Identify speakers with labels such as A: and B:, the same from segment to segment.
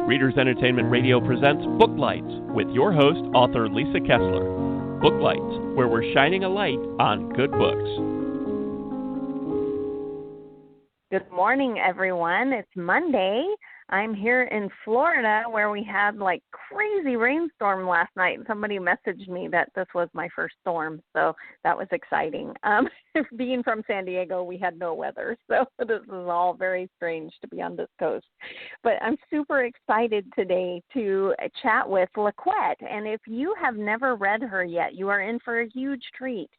A: Readers Entertainment Radio presents Booklights with your host, author Lisa Kessler. Booklights, where we're shining a light on good books.
B: Good morning, everyone. It's Monday. I'm here in Florida where we had like crazy rainstorm last night, and somebody messaged me that this was my first storm, so that was exciting. Being from San Diego, we had no weather, so this is all very strange to be on this coast. But I'm super excited today to chat with LaQuette, and if you have never read her yet, you are in for a huge treat.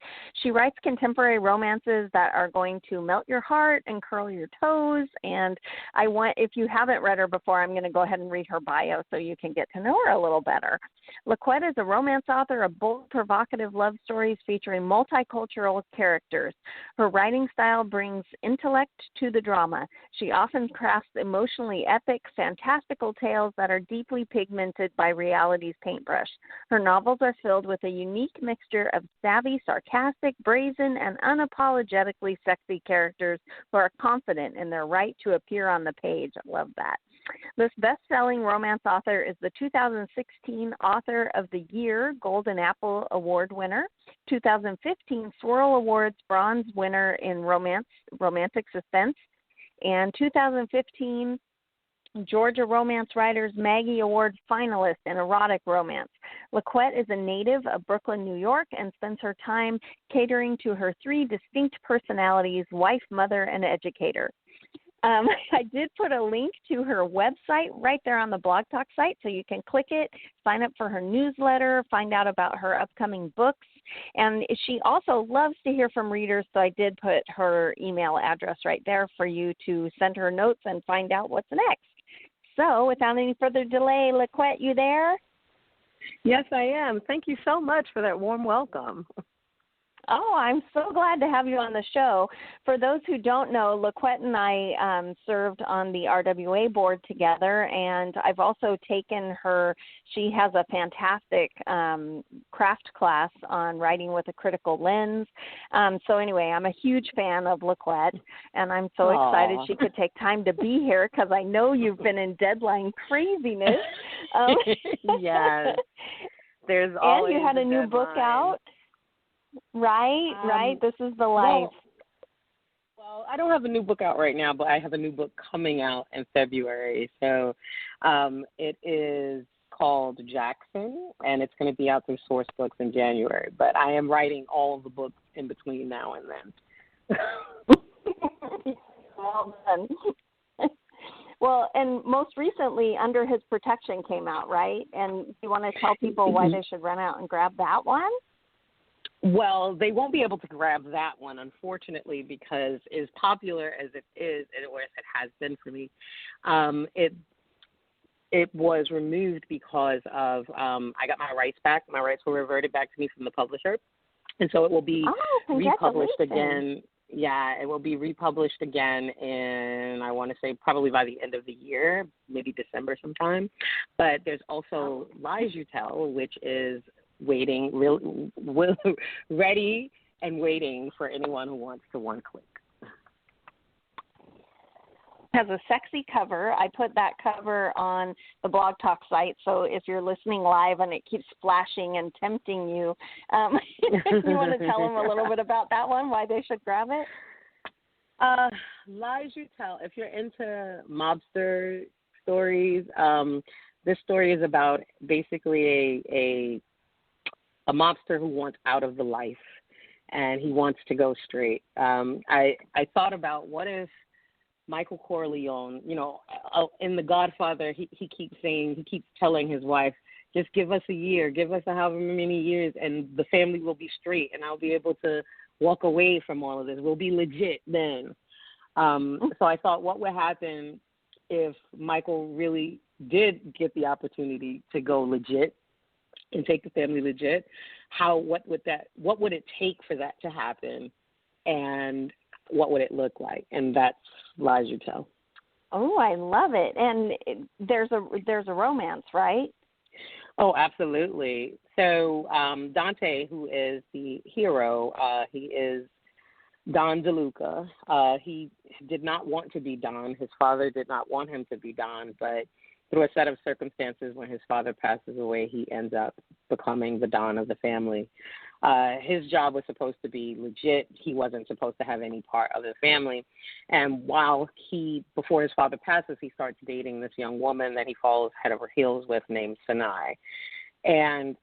B: She writes contemporary romances that are going to melt your heart and curl your toes, and if you haven't read her before, I'm going to go ahead and read her bio so you can get to know her a little better. LaQuette is a romance author of bold, provocative love stories featuring multicultural characters. Her writing style brings intellect to the drama. She often crafts emotionally epic, fantastical tales that are deeply pigmented by reality's paintbrush. Her novels are filled with a unique mixture of savvy, sarcastic, brazen, and unapologetically sexy characters who are confident in their right to appear on the page. I love that. This best-selling romance author is the 2016 Author of the Year Golden Apple Award winner, 2015 Swirl Awards Bronze winner in romantic suspense, and 2015 Georgia Romance Writers Maggie Award finalist in erotic romance. LaQuette is a native of Brooklyn, New York, and spends her time catering to her three distinct personalities: wife, mother, and educator. I did put a link to her website right there on the Blog Talk site, so you can click it, sign up for her newsletter, find out about her upcoming books. And she also loves to hear from readers, so I did put her email address right there for you to send her notes and find out what's next. So without any further delay, LaQuette, you there?
C: Yes, I am. Thank you so much for that warm welcome.
B: Oh, I'm so glad to have you on the show. For those who don't know, LaQuette and I served on the RWA board together, and I've also taken her. She has a fantastic craft class on writing with a critical lens. So anyway, I'm a huge fan of LaQuette, and I'm so excited she could take time to be here because I know you've been in deadline craziness.
C: Yes. There's always
B: and you had a new book out. Right. This is the life.
C: Well, I don't have a new book out right now, but I have a new book coming out in February. So it is called Jackson, and it's going to be out through Source Books in January. But I am writing all of the books in between now and then.
B: Well done. Well, and most recently, Under His Protection came out, right? And you want to tell people why they should run out and grab that one?
C: Well, they won't be able to grab that one, unfortunately, because as popular as it is, or as it has been for me, it was removed because of I got my rights back. My rights were reverted back to me from the publisher, and so it will be republished again. Yeah, it will be republished again in, I want to say, probably by the end of the year, maybe December sometime. But there's also Lies You Tell, which is waiting, ready and waiting for anyone who wants to one click.
B: Has a sexy cover. I put that cover on the Blog Talk site, so if you're listening live and it keeps flashing and tempting you, you want to tell them a little bit about that one, why they should grab it?
C: Lies You Tell. If you're into mobster stories, this story is about basically a mobster who wants out of the life, and he wants to go straight. I thought about, what if Michael Corleone, in The Godfather, he keeps telling his wife, just give us a year, give us however many years, and the family will be straight, and I'll be able to walk away from all of this. We'll be legit then. So I thought, what would happen if Michael really did get the opportunity to go legit and take the family legit? What would it take for that to happen, and what would it look like? And that's Lies You Tell.
B: Oh, I love it. And there's a romance, right?
C: Oh, absolutely. So Dante, who is the hero, he is Don DeLuca. He did not want to be Don. His father did not want him to be Don, but through a set of circumstances, when his father passes away, he ends up becoming the Don of the family. His job was supposed to be legit. He wasn't supposed to have any part of the family. And before his father passes, he starts dating this young woman that he falls head over heels with named Sinai. And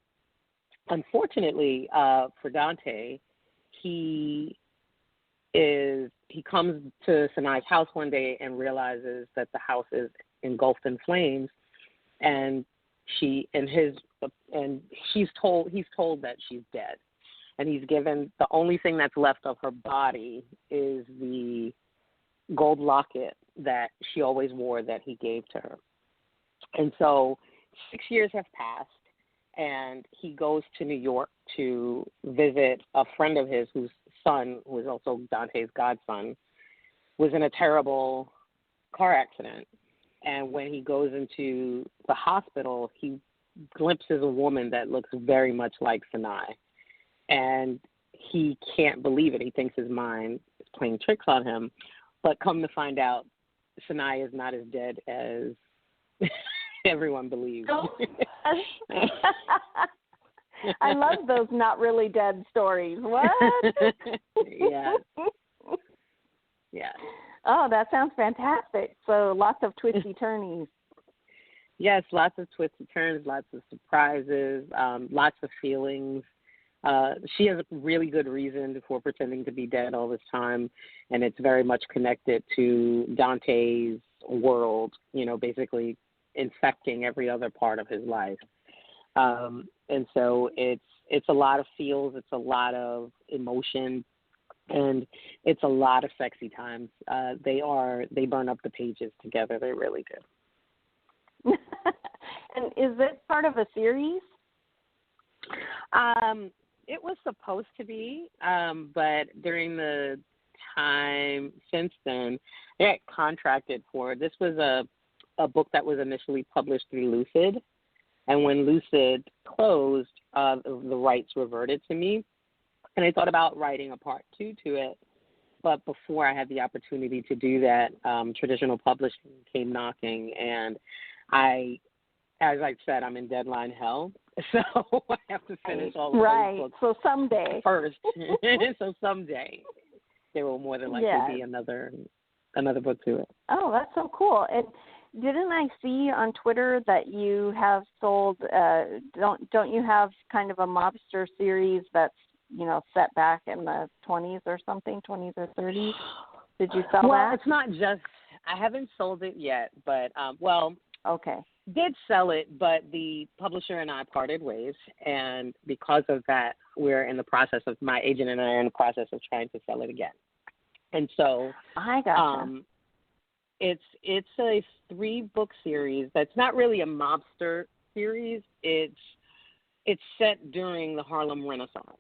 C: unfortunately for Dante, he comes to Sinai's house one day and realizes that the house is engulfed in flames, and he's told that she's dead, and he's given the only thing that's left of her body is the gold locket that she always wore that he gave to her. And so 6 years have passed, and he goes to New York to visit a friend of his whose son, who is also Dante's godson, was in a terrible car accident. And when he goes into the hospital, he glimpses a woman that looks very much like Sinai. And he can't believe it. He thinks his mind is playing tricks on him. But come to find out, Sinai is not as dead as everyone believes.
B: Oh. I love those not really dead stories. What?
C: Yes. Yes.
B: Oh, that sounds fantastic. So lots of twisty turnies.
C: Yes, lots of twisty turns, lots of surprises, lots of feelings. She has a really good reason for pretending to be dead all this time, and it's very much connected to Dante's world, basically infecting every other part of his life. And so it's a lot of feels, it's a lot of emotion, and it's a lot of sexy times. They burn up the pages together. They really do.
B: And is it part of a series?
C: It was supposed to be, but during the time since then, they got contracted for it. This was a book that was initially published through Lucid, and when Lucid closed, the rights reverted to me. And I thought about writing a part 2 to it, but before I had the opportunity to do that, traditional publishing came knocking, and as I said, I'm in deadline hell, so I have to finish all of those books.
B: So someday
C: first. So someday there will more than likely be another book to it.
B: Oh, that's so cool. And didn't I see on Twitter that you have sold? Don't you have kind of a mobster series that's set back in the 20s or something, 20s or 30s? Did you sell that?
C: Well, it's not just. I haven't sold it yet, but
B: okay.
C: Did sell it, but the publisher and I parted ways, and because of that, my agent and I are in the process of trying to sell it again. And so
B: I gotcha.
C: It's a 3-book series that's not really a mobster series. It's set during the Harlem Renaissance.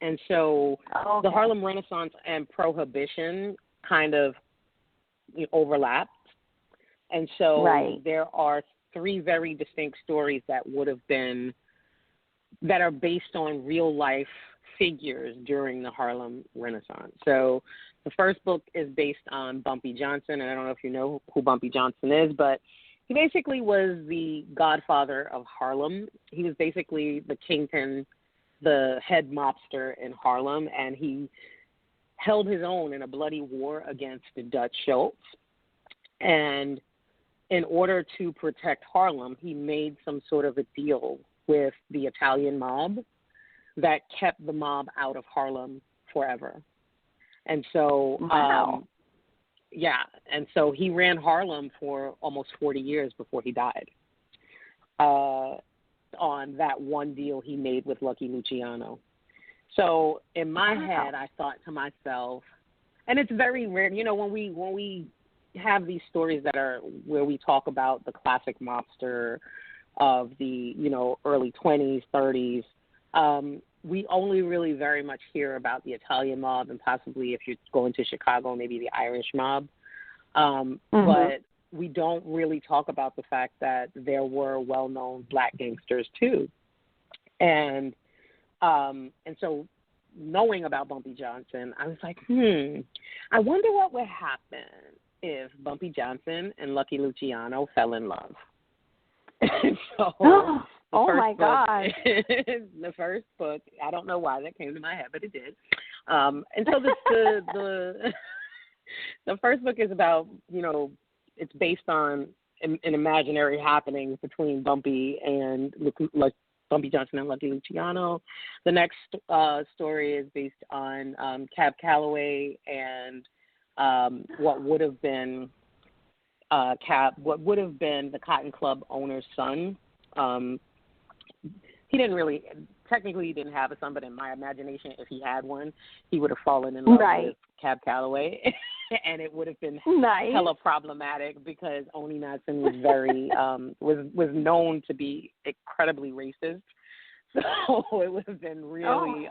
C: And so the Harlem Renaissance and Prohibition kind of overlapped. And so there are 3 very distinct stories that are based on real life figures during the Harlem Renaissance. So the first book is based on Bumpy Johnson, and I don't know if you know who Bumpy Johnson is, but he basically was the godfather of Harlem. He was basically the kingpin, the head mobster in Harlem, and he held his own in a bloody war against the Dutch Schultz. And in order to protect Harlem, he made some sort of a deal with the Italian mob that kept the mob out of Harlem forever. And so, and so he ran Harlem for almost 40 years before he died on that one deal he made with Lucky Luciano. So in my head, I thought to myself, and it's very rare, when we have these stories that are where we talk about the classic mobster of the, early 20s, 30s, we only really very much hear about the Italian mob and possibly, if you're going to Chicago, maybe the Irish mob. But we don't really talk about the fact that there were well-known black gangsters too. And so knowing about Bumpy Johnson, I was like, I wonder what would happen if Bumpy Johnson and Lucky Luciano fell in love. So
B: oh my God.
C: The first book, I don't know why that came to my head, but it did. And so the the first book is about, it's based on an imaginary happening between Bumpy Johnson and Lucky Luciano. The next story is based on Cab Calloway and what would have been the Cotton Club owner's son. He didn't have a son, but in my imagination, if he had one, he would have fallen in love with Cab Calloway, and it would have been hella problematic because Oni Matson was very was known to be incredibly racist, so it would have been really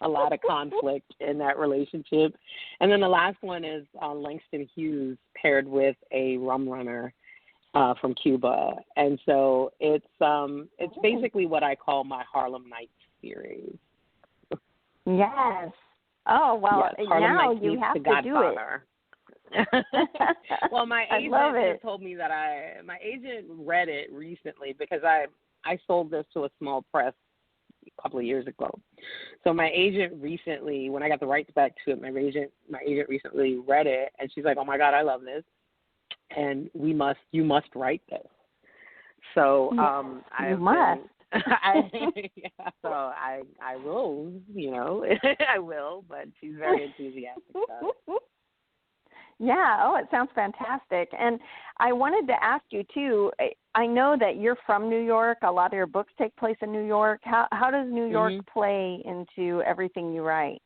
C: a lot of conflict in that relationship. And then the last one is Langston Hughes paired with a rum runner from Cuba, and so it's basically what I call my Harlem Nights series.
B: Yes. Oh well,
C: yes,
B: now you have to do it.
C: Well, my agent told me that my agent read it recently because I sold this to a small press a couple of years ago. So my agent recently, when I got the rights back to it, my agent recently read it, and she's like, "Oh my God, I love this, and you must write this." So
B: you must.
C: So I will, I will, but she's very enthusiastic about it.
B: Yeah, it sounds fantastic. And I wanted to ask you, too, I know that you're from New York. A lot of your books take place in New York. How does New York play into everything you write?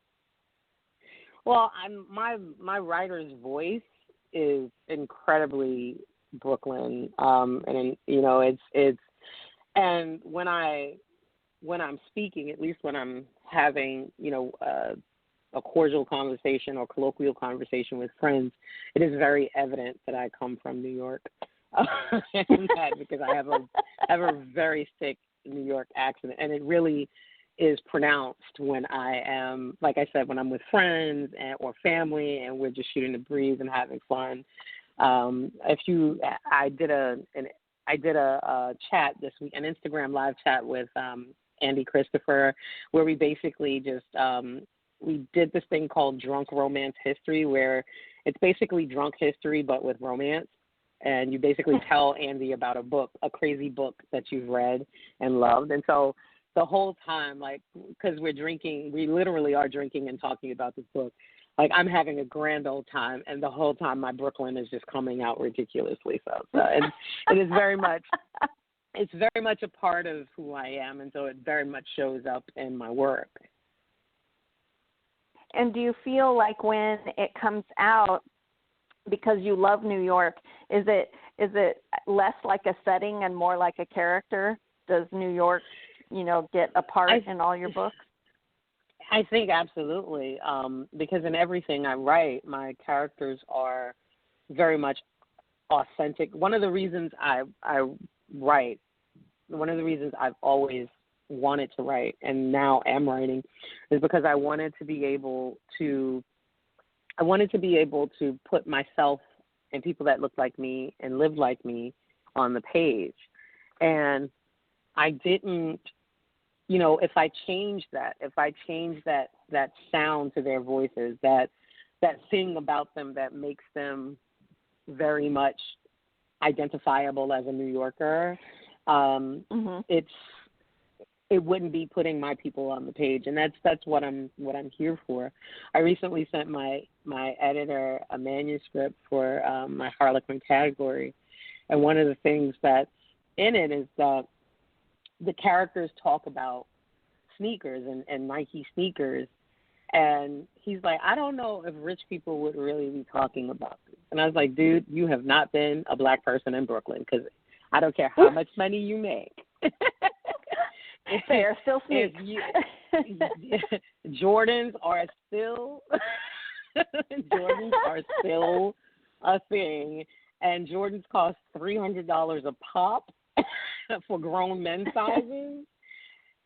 C: Well, my writer's voice is incredibly Brooklyn, and it's and when I'm speaking, at least when I'm having a cordial conversation or colloquial conversation with friends, it is very evident that I come from New York, and that because I have a very thick New York accent, and it really is pronounced when I am, like I said, when I'm with friends or family, and we're just shooting the breeze and having fun. I did a chat this week, an Instagram live chat with Andy Christopher, where we basically just we did this thing called Drunk Romance History, where it's basically drunk history but with romance, and you basically tell Andy about a crazy book that you've read and loved. And so the whole time, because we literally are drinking and talking about this book, I'm having a grand old time, and the whole time my Brooklyn is just coming out ridiculously. So and it is very much, it's very much a part of who I am, and so it very much shows up in my work.
B: And do you feel like when it comes out, because you love New York, is it less like a setting and more like a character? Does New York, get a part in all your books?
C: I think absolutely, because in everything I write, my characters are very much authentic. One of the reasons I write, one of the reasons I've always wanted to write and now am writing, is because I wanted to be able to put myself and people that look like me and live like me on the page. And I didn't, if I change that sound to their voices, that thing about them that makes them very much identifiable as a New Yorker, it wouldn't be putting my people on the page, and that's what I'm here for. I recently sent my editor a manuscript for my Harlequin category, and one of the things that's in it is that the characters talk about sneakers and Nike sneakers, and he's like, I don't know if rich people would really be talking about this. And I was like, dude, you have not been a black person in Brooklyn, because I don't care how much money you make.
B: They are still sneaks.
C: Jordans are still a thing, and Jordans cost $300 a pop for grown men sizes.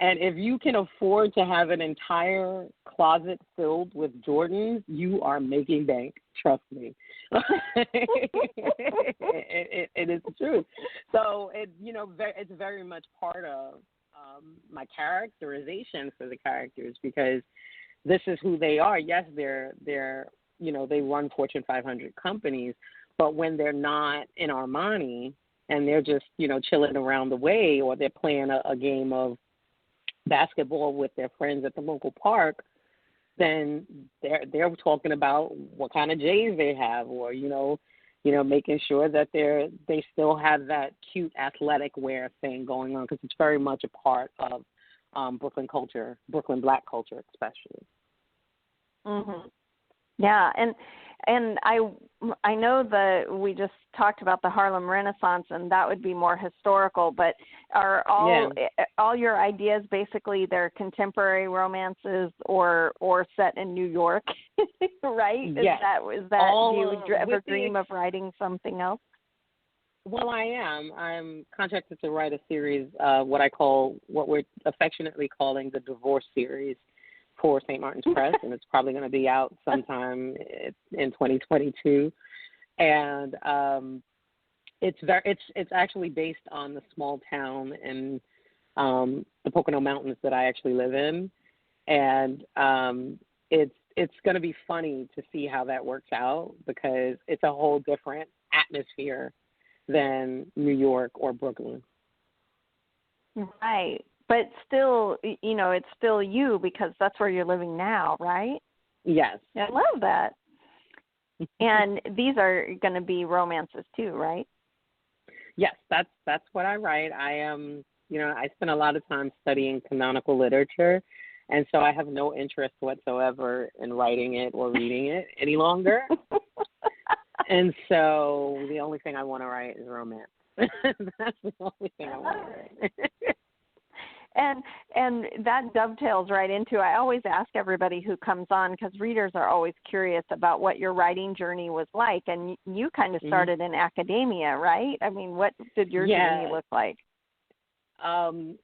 C: And if you can afford to have an entire closet filled with Jordans, you are making bank. Trust me. It is the truth. So it's very much part of my characterization for the characters, because this is who they are. Yes, they're they run Fortune 500 companies, but when they're not in Armani and they're just chilling around the way, or they're playing a game of basketball with their friends at the local park, then they're talking about what kind of J's they have, or making sure that they still have that cute athletic wear thing going on, because it's very much a part of Brooklyn culture, Brooklyn Black culture especially.
B: Mhm. Yeah, and I know that we just talked about the Harlem Renaissance, and that would be more historical, but are all your ideas basically they're contemporary romances or set in New York, right?
C: Yes.
B: Is that do you ever dream of writing something else?
C: Well, I am. I'm contracted to write a series, what we're affectionately calling the Divorce Series, for St. Martin's Press, and it's probably going to be out sometime in 2022. And it's actually based on the small town in the Pocono Mountains that I actually live in, and it's going to be funny to see how that works out, because it's a whole different atmosphere than New York or Brooklyn.
B: Right. But still, it's still you, because that's where you're living now, right?
C: Yes.
B: I love that. And these are going to be romances too, right?
C: Yes, that's what I write. I am, I spend a lot of time studying canonical literature, and so I have no interest whatsoever in writing it or reading it any longer. And so the only thing I want to write is romance. That's the only thing I want to write.
B: And that dovetails right into, I always ask everybody who comes on, because readers are always curious about what your writing journey was like. And you kind of started in academia, right? I mean, what did your journey look like?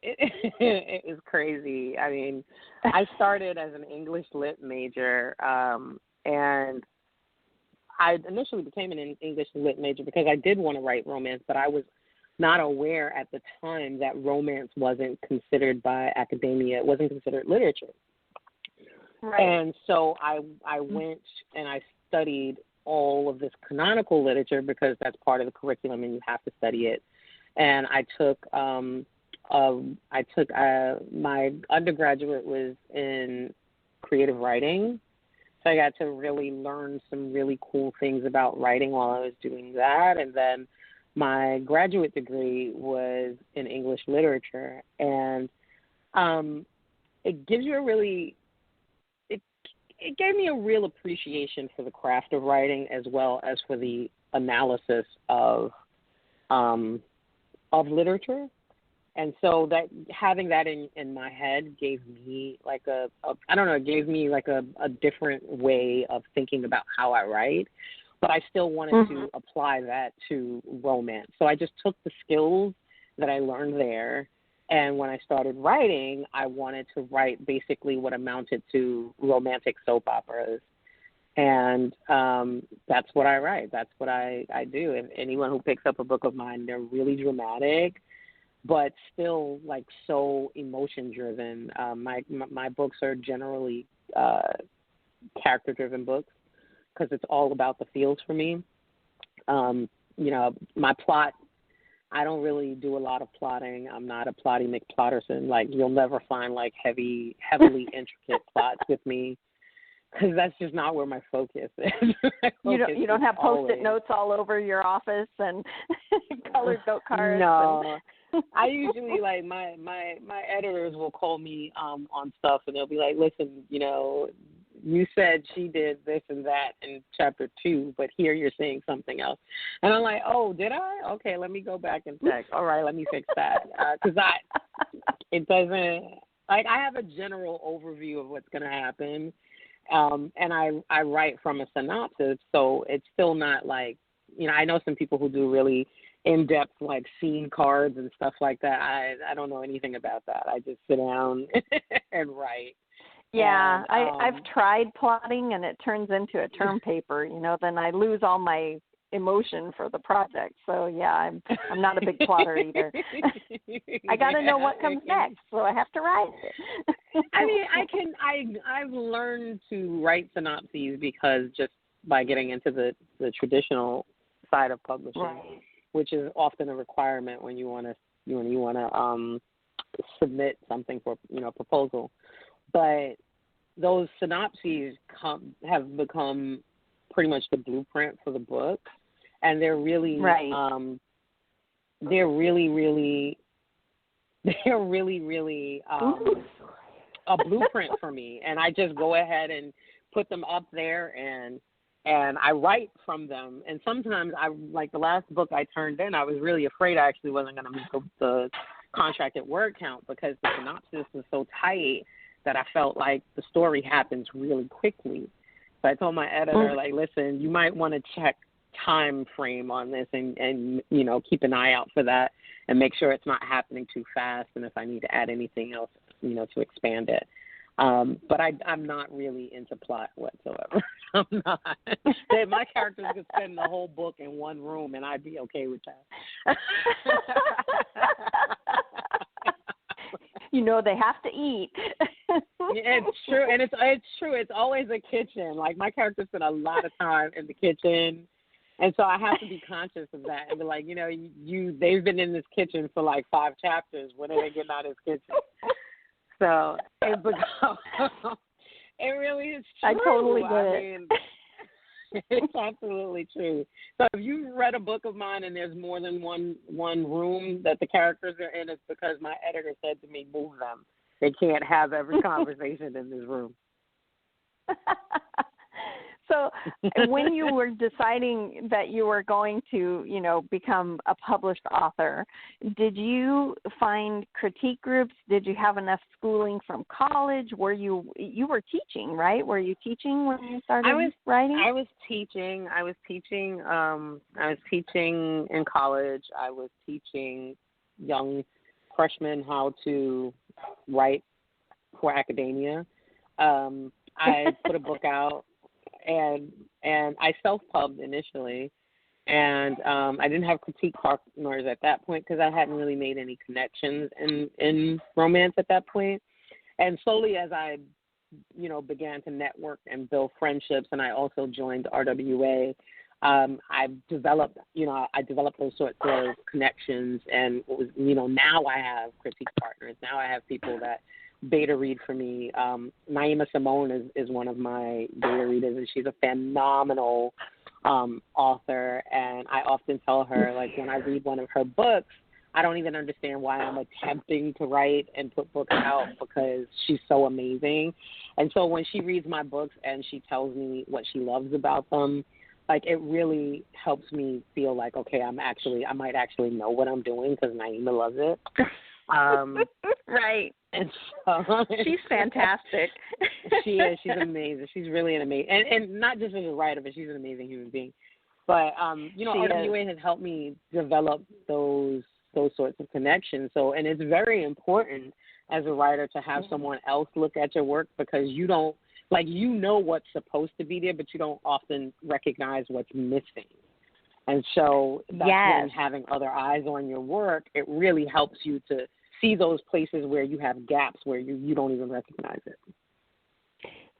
C: It was crazy. I mean, I started as an English lit major, and I initially became an English lit major because I did want to write romance, but I was not aware at the time that romance wasn't considered by academia. It wasn't considered literature. Right. And so I went and I studied all of this canonical literature, because that's part of the curriculum and you have to study it. And I took my undergraduate was in creative writing. So I got to really learn some really cool things about writing while I was doing that. And then my graduate degree was in English literature, and it gives you it gave me a real appreciation for the craft of writing, as well as for the analysis of literature. And so that having that in my head gave me a different way of thinking about how I write. But I still wanted to apply that to romance. So I just took the skills that I learned there, and when I started writing, I wanted to write basically what amounted to romantic soap operas. And that's what I write. That's what I do. And anyone who picks up a book of mine, they're really dramatic, but still like so emotion-driven. My books are generally character-driven books, because it's all about the feels for me. My plot, I don't really do a lot of plotting. I'm not a plotty McPlotterson. Like, you'll never find like heavily intricate plots with me, because that's just not where my focus is.
B: You don't have Post-it notes all over your office and colored note cards.
C: No. I usually, like, my editors will call me on stuff, and they'll be like, listen, you said she did this and that in chapter 2, but here you're saying something else. And I'm like, oh, did I? Okay, let me go back and check. All right, let me fix that. Because it doesn't, like, I have a general overview of what's going to happen. And I write from a synopsis, so it's still not like, I know some people who do really in-depth, like, scene cards and stuff like that. I don't know anything about that. I just sit down and write.
B: Yeah,
C: And,
B: I've tried plotting, and it turns into a term paper. Then I lose all my emotion for the project. So yeah, I'm not a big plotter either. I got to know what comes next, so I have to write it.
C: I mean, I've learned to write synopses because just by getting into the traditional side of publishing,
B: right.
C: which is often a requirement when you want to submit something for proposal. But those synopses have become pretty much the blueprint for the book, and they're really
B: right.
C: they're really a blueprint for me. And I just go ahead and put them up there, and I write from them. And sometimes like the last book I turned in, I was really afraid I actually wasn't going to meet the contracted word count because the synopsis was so tight that I felt like the story happens really quickly. So I told my editor, like, listen, you might want to check time frame on this and keep an eye out for that and make sure it's not happening too fast, and if I need to add anything else, to expand it. But I'm not really into plot whatsoever. I'm not. My characters could spend the whole book in one room, and I'd be okay with that.
B: They have to eat.
C: It's true, and it's true. It's always a kitchen. Like, my characters spend a lot of time in the kitchen, and so I have to be conscious of that and be like, they've been in this kitchen for like 5 chapters. When are they getting out of this kitchen? So it really is true.
B: I totally get it.
C: It's absolutely true. So if you've read a book of mine and there's more than one room that the characters are in, it's because my editor said to me, move them. They can't have every conversation in this room.
B: So when you were deciding that you were going to, become a published author, did you find critique groups? Did you have enough schooling from college? You were teaching, right? Were you teaching when you started writing?
C: I was teaching. I was teaching in college. I was teaching young freshmen how to write for academia. I put a book out. And I self-pubbed initially, and I didn't have critique partners at that point because I hadn't really made any connections in romance at that point. And slowly as I, began to network and build friendships, and I also joined RWA, I developed those sorts of connections, and now I have critique partners. Now I have people that beta read for me. Naima Simone is one of my beta readers, and she's a phenomenal author. And I often tell her, like, when I read one of her books, I don't even understand why I'm attempting to write and put books out because she's so amazing. And so when she reads my books and she tells me what she loves about them, like, it really helps me feel like, okay, I might actually know what I'm doing because Naima loves it.
B: Right.
C: And so
B: she's fantastic.
C: She is. She's amazing. She's really an amazing, and not just as a writer, but she's an amazing human being. But RWA has helped me develop those sorts of connections. So, and it's very important as a writer to have someone else look at your work because you don't, like, what's supposed to be there, but you don't often recognize what's missing. And so that's when having other eyes on your work, it really helps you to see those places where you have gaps where you don't even recognize it.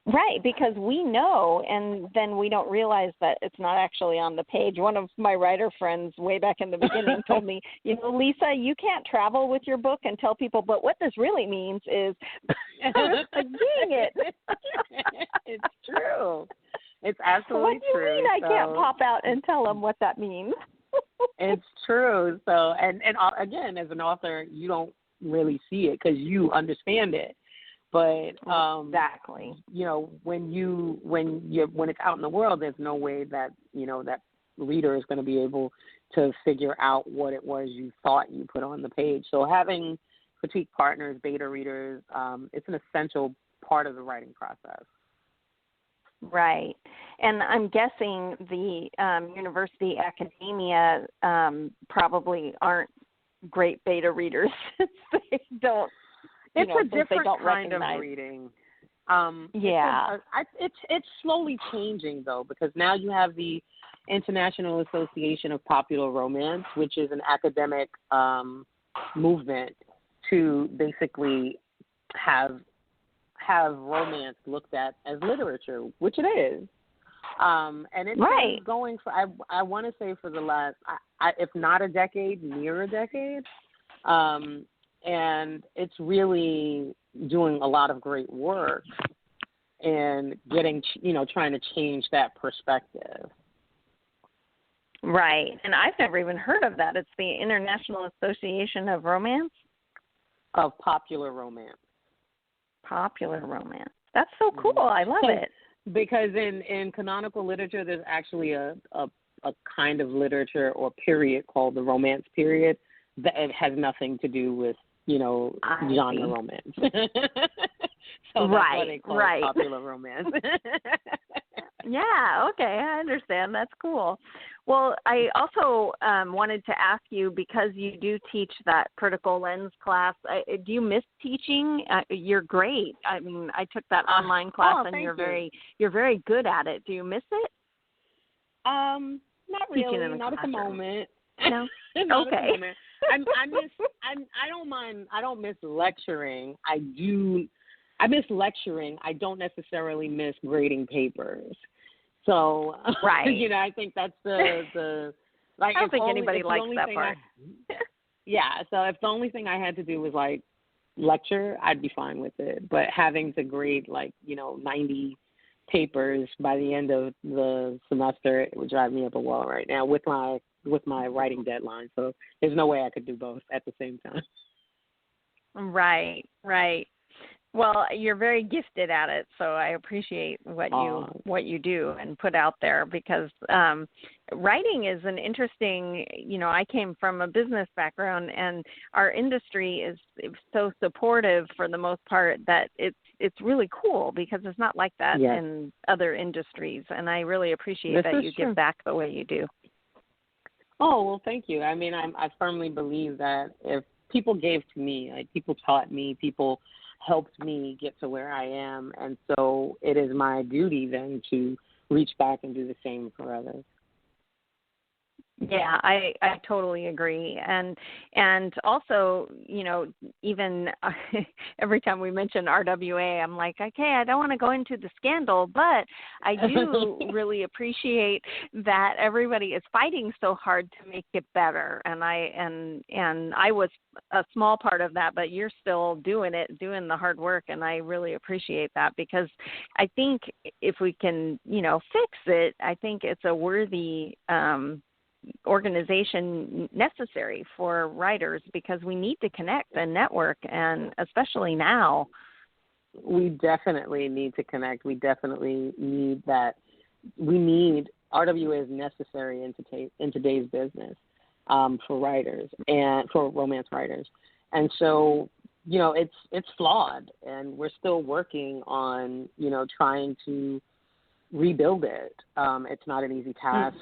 B: Right, because we know, and then we don't realize that it's not actually on the page. One of my writer friends way back in the beginning told me, Lisa, you can't travel with your book and tell people, but what this really means is, dang it.
C: It's true. It's absolutely true.
B: What do you mean I can't pop out and tell them what that means?
C: It's true. So, and again, as an author, you don't really see it because you understand it. But
B: exactly,
C: when it's out in the world, there's no way that that reader is going to be able to figure out what it was you thought you put on the page. So having critique partners, beta readers, it's an essential part of the writing process.
B: Right. And I'm guessing the university academia probably aren't great beta readers. They don't,
C: it's a
B: since they
C: different
B: don't
C: kind
B: recognize.
C: of reading.
B: Yeah.
C: It's slowly changing, though, because now you have the International Association of Popular Romance, which is an academic movement to basically have romance looked at as literature, which it is. And it's been going for, I want to say for the last, if not a decade, near a decade. And it's really doing a lot of great work and getting, trying to change that perspective.
B: Right. And I've never even heard of that. It's the International Association of Romance?
C: Of Popular Romance.
B: Popular Romance. That's so cool. I love it.
C: Because in canonical literature, there's actually a kind of literature or period called the Romance period that it has nothing to do with, genre romance. So that's why they call it popular romance.
B: Yeah, okay, I understand. That's cool. Well, I also wanted to ask you, because you do teach that critical lens class, do you miss teaching? You're great. I mean, I took that online class, and you're very good at it. Do you miss it?
C: Not really. Not at the moment.
B: No.
C: Not
B: okay.
C: At the moment. I don't mind. I don't miss lecturing. I miss lecturing. I don't necessarily miss grading papers. So, I think that's the like.
B: I don't think anybody likes that part.
C: Yeah. So if the only thing I had to do was like lecture, I'd be fine with it. But having to grade 90 papers by the end of the semester, it would drive me up a wall right now with my writing deadline. So there's no way I could do both at the same time.
B: Right. Well, you're very gifted at it, so I appreciate what you do and put out there, because writing is an interesting, I came from a business background, and our industry is so supportive for the most part that it's really cool, because it's not like that in other industries, and I really appreciate that you give back the way you do.
C: Oh, well, thank you. I mean, I firmly believe that if people gave to me, like people taught me, people helped me get to where I am, and so it is my duty then to reach back and do the same for others.
B: Yeah, I totally agree. And also, even every time we mention RWA, I'm like, okay, I don't want to go into the scandal, but I do really appreciate that everybody is fighting so hard to make it better. And I was a small part of that, but you're still doing the hard work, and I really appreciate that, because I think if we can, fix it, I think it's a worthy organization necessary for writers, because we need to connect and network, and especially now.
C: We definitely need to connect. We definitely need that. RWA is necessary in today's business for writers and for romance writers. And so, it's flawed, and we're still working on, trying to rebuild it. It's not an easy task.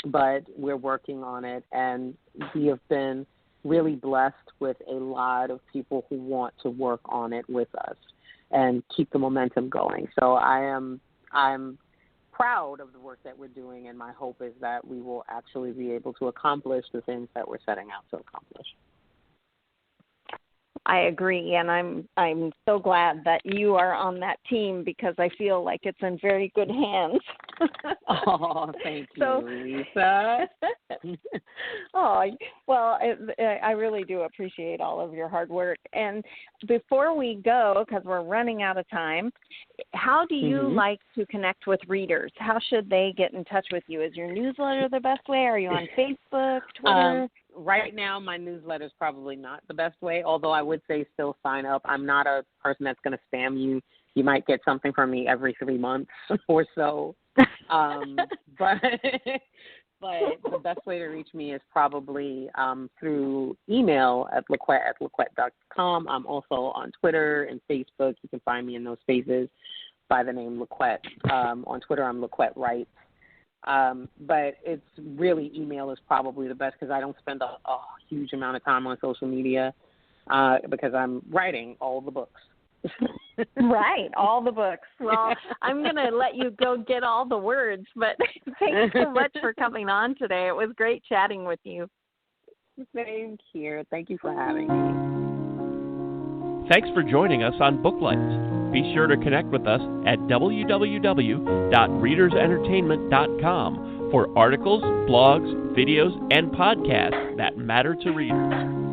C: But we're working on it, and we have been really blessed with a lot of people who want to work on it with us and keep the momentum going. So I'm proud of the work that we're doing, and my hope is that we will actually be able to accomplish the things that we're setting out to accomplish.
B: I agree, and I'm so glad that you are on that team, because I feel like it's in very good hands.
C: Oh, thank you, Lisa.
B: Oh, well, I really do appreciate all of your hard work. And before we go, because we're running out of time, how do you like to connect with readers? How should they get in touch with you? Is your newsletter the best way? Are you on Facebook, Twitter?
C: Right now, my newsletter is probably not the best way, although I would say still sign up. I'm not a person that's going to spam you. You might get something from me every 3 months or so. But the best way to reach me is probably through email at LaQuette@LaQuette.com. I'm also on Twitter and Facebook. You can find me in those spaces. by the name LaQuette. On Twitter, I'm LaQuette Writes. But it's really, email is probably the best because I don't spend a huge amount of time on social media because I'm writing all the books.
B: Right, all the books. Well, I'm going to let you go get all the words, but thanks so much for coming on today. It was great chatting with you.
C: Same here. Thank you for having me.
A: Thanks for joining us on Booklights. Be sure to connect with us at www.readersentertainment.com for articles, blogs, videos, and podcasts that matter to readers.